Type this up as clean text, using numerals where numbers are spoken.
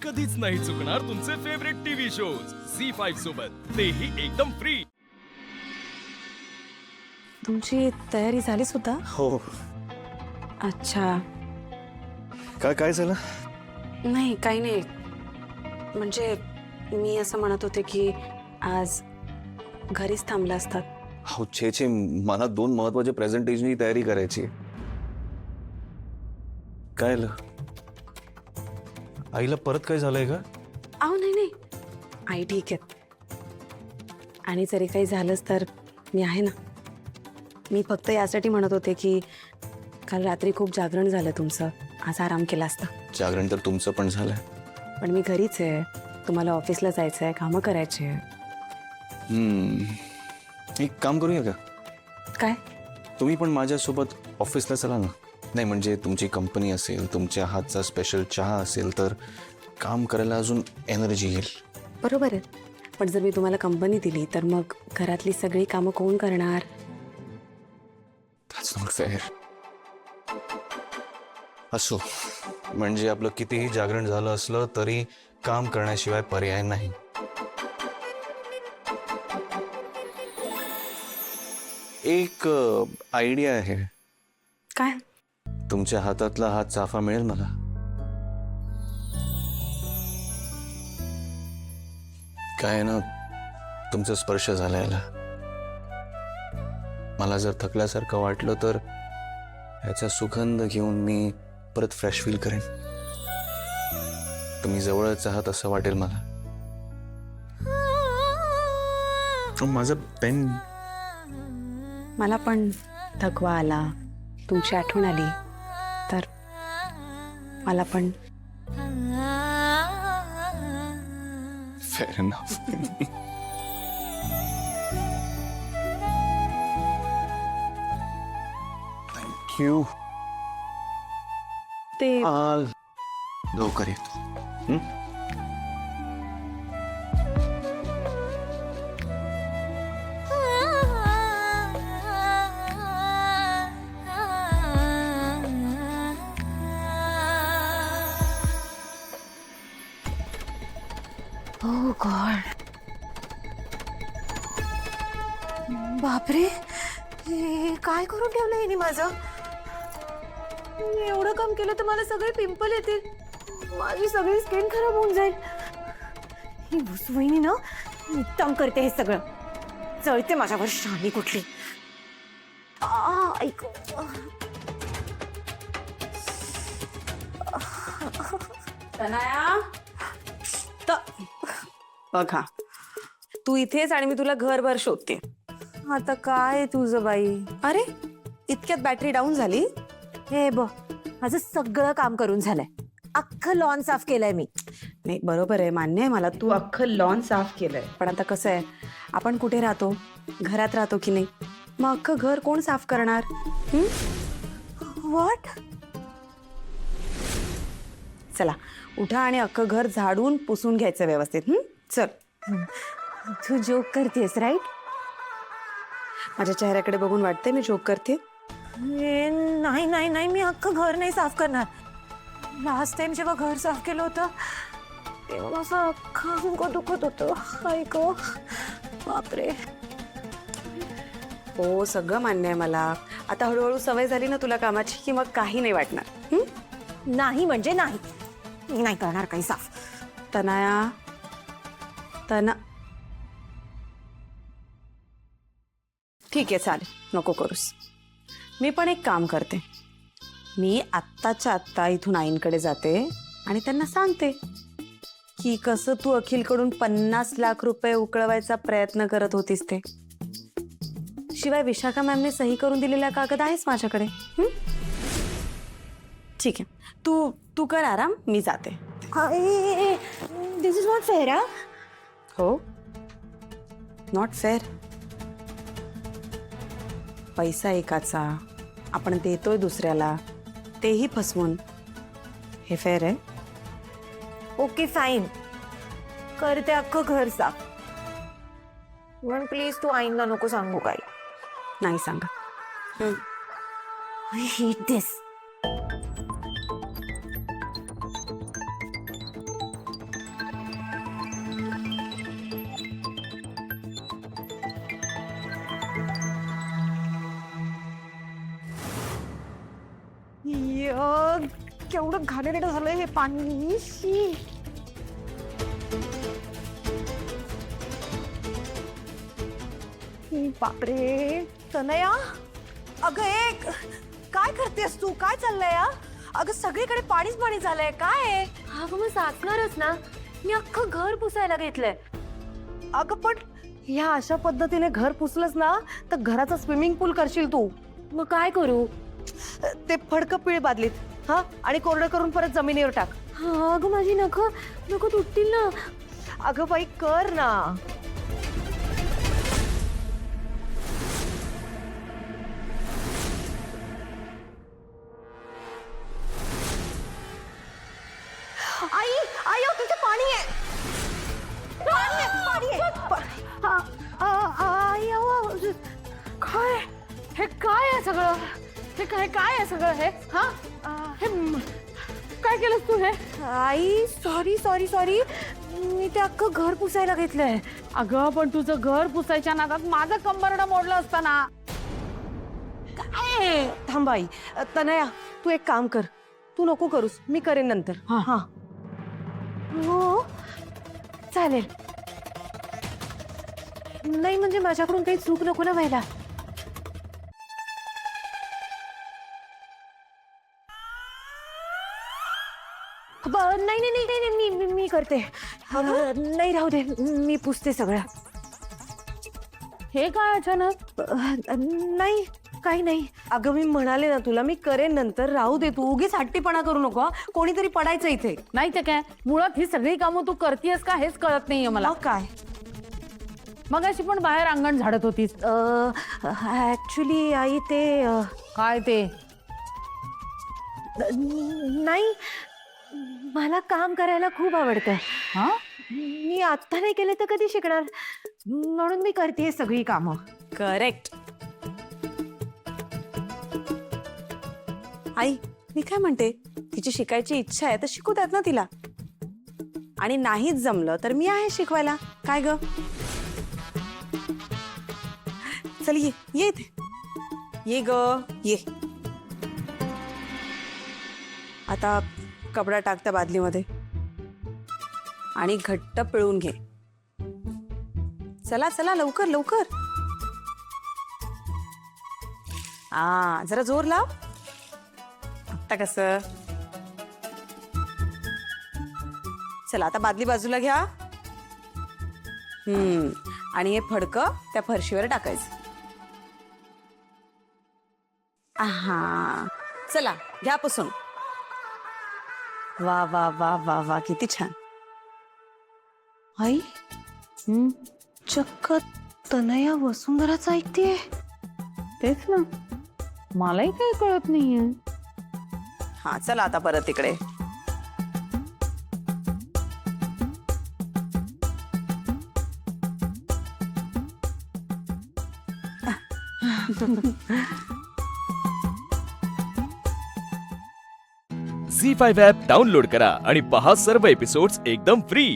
कधीच नाही चुकणार तुमचे फेवरेट टीव्ही शोज झी5 सोबत, तेही एकदम फ्री। तुमची तयारी झाली सुद्धा? हो। अच्छा, काय झालं? नाही काही नाही, म्हणजे मी असं म्हणत होते की आज घरीच थांबला असतात। हो छे, मला 2 महत्वाचे प्रेझेंटेशनची तयारी करायची। काय झालं? आईला परत काय झालंय का? अहो नाही, आई ठीक आहे, आणि जरी काही झालंच तर मी आहे ना। मी फक्त यासाठी म्हणत होते की काल रात्री खूप जागरण झालं तुमचं, आज आराम केला असता। जागरण तर तुमचं पण झालंय, पण मी घरीच आहे, तुम्हाला ऑफिसला जायचं आहे, कामं करायची आहे। एक काम करूया का? काय? तुम्ही पण माझ्यासोबत ऑफिसला चला ना। नाही म्हणजे तुमची कंपनी असेल, तुमच्या हातचा स्पेशल चहा असेल तर काम करायला अजून एनर्जी येईल। बरोबर आहे, पण जर मी तुम्हाला कंपनी दिली तर मग घरातली सगळी कामं कोण करणार? That's not fair. असो, म्हणजे आपलं कितीही जागरण झालं असलं तरी काम करण्याशिवाय पर्याय नाही। एक आयडिया आहे। काय? तुमच्या हातातला हा चाफा मिळेल मला? काय ना, तुमचा स्पर्श झाला याला। मला जर थकल्यासारखं वाटलं तर याचा सुगंध घेऊन मी परत फ्रेश फील करेन। तुम्ही जवळच आहात असं वाटेल मला। माझं पेन। मला पण थकवा आला, तुमची आठवण आली तर मला पण। Fair enough. थँक्यू। ते आल लवकर येतो। Oh God. बापरे, हे काय करून ठेवलं हिने माझं? मी एवढं काम केलं तर मला सगळे पिंपल येतील, माझी सगळी स्किन खराब होऊन जाईल। ही वहिनी ना मुद्दाम करते हे सगळं, चळते माझ्यावर शहाणी कुठली। ऐक, तनया, बघा तू इथेच आणि मी तुला घरभर शोधते। आता काय तुझं बाई? अरे इतक्यात बॅटरी डाऊन झाली? हे बघ, माझं सगळं काम करून झालंय, अख्खं लॉन साफ केलंय मी। नाही बरोबर आहे, मान्य आहे मला, तू अख्खं लॉन साफ केलंय, पण आता कसं आहे, आपण कुठे राहतो? घरात राहतो की नाही? मग अख्खं घर कोण साफ करणार? व्हॉट? चला उठा आणि अख्खं घर झाडून पुसून घ्यायचं व्यवस्थित। चल। तू जोक करतेस राईट? माझ्या चेहऱ्याकडे बघून वाटतंय मी जोक करते? नाही नाही नाही, मी अख्खं घर नाही साफ करणार। लास्ट टाइम जेव्हा घर साफ केलं होतं तेव्हा माझं अख्खं अंग दुखत होतं। ऐक बापरे। हो सगळं मान्य आहे मला, आता हळूहळू सवय झाली ना तुला कामाची की मग काही नाही वाटणार। नाही म्हणजे नाही, मी नाही करणार काही साफ। तनया, ठीक आहे चालेल, नको करूस। मी पण एक काम करते, मी आत्ताच्या आत्ता इथून आईंकडे जाते आणि त्यांना सांगते की कसं तू अखिलकडून 50 लाख रुपये उकळवायचा प्रयत्न करत होतीस ते। शिवाय विशाखा मॅमने सही करून दिलेला कागद आहेच माझ्याकडे। ठीक आहे, तू कर आराम, मी जाते। दिस इज नॉट फेअर। हो, नॉट फेअर। पैसा एकाचा, आपण देतोय दुसऱ्याला, तेही फसवून, हे फेअर आहे? ओके फाईन, करते अख्खं घर साफ, पण प्लीज तू आईंना नको सांगू काही। नाही सांगा। I hate this. केवढं घाणेरडं झालंय हे पाणी. शी. बापरे. तनया, अगं एक काय करतेस तू? काय चाललंय या? अगं सगळीकडे पाणीच पाणी झालंय. काय आहे? अगं मग साचणारच ना. मी अख्खं घर पुसायला घेतलंय. अगं पण ह्या अशा पद्धतीने घर पुसलंस ना तर घराचा स्विमिंग पूल करशील तू. मग काय करू? ते फडकं पिळ बादलीत, हा, आणि कोरडं करून परत जमिनीवर टाक. हा, अगं माझी नखं तुटतील ना. अगं बाई कर ना. आई आई अहो, तिथे पाणी आहे. पाणी आहे, पाणी आहे. आई अहो, काय हे? काय आहे सगळं हे? काय आहे सगळं हे? हा, हे काय केलंस तू हे? आई सॉरी सॉरी सॉरी, मी ते अख्खं घर पुसायला घेतलंय. अगं पण तुझं घर पुसायच्या नादात माझं कंबरडं मोडलं असतं ना. काय थांब आई. तनया, तू एक काम कर, तू नको करूस, मी करेन नंतर. हा. हा हो चालेल. नाही म्हणजे माझ्याकडून काही चूक नको ना व्हायला. नाही नाही नाही नाही नाही, मी करते. नाही राहू दे, मी पुसते सगळं. हे काय अचानक? नाही काही नाही. अगं मी म्हणाले ना तुला, मी करेन नंतर. राहू दे, तू उगीच हट्टीपणा करू नको. कोणीतरी पडायचं इथे. नाही ते काय, मुळात ही सगळी कामं तू करतेस का हेच कळत नाहीये मला. मग काय? मग अशी पण बाहेर अंगण झाडत होतीस. ऍक्च्युली आई ते काय ते? नाही, मला काम करायला खूप आवडतं. हा, मी आत्ता नाही केले तर कधी शिकणार, म्हणून मी करते सगळी कामं. करेक्ट. आई, मी काय म्हणते, तिची शिकायची इच्छा आहे तर शिकू द्यात ना तिला. आणि नाहीच जमलं तर मी आहे शिकवायला. काय ग? चल ये ये इथे. ये ग ये. आता कपडा टाक त्या बादलीमध्ये आणि घट्ट पिळून घे. चला चला लवकर लवकर. जरा जोर लाव. आता कसं? चला आता बादली बाजूला घ्या. आणि हे फडकं त्या फरशीवर टाकायचं. चला घ्या पुसून. वा वा वा वा वा, किती छान. आई चक्क तनया वसुंधराच ऐकतेय. तेच ना, मलाही काही कळत नाहीये. हा चला आता परत इकडे. झी5 ॲप डाउनलोड करा आणि पहा सर्व एपिसोड्स एकदम फ्री.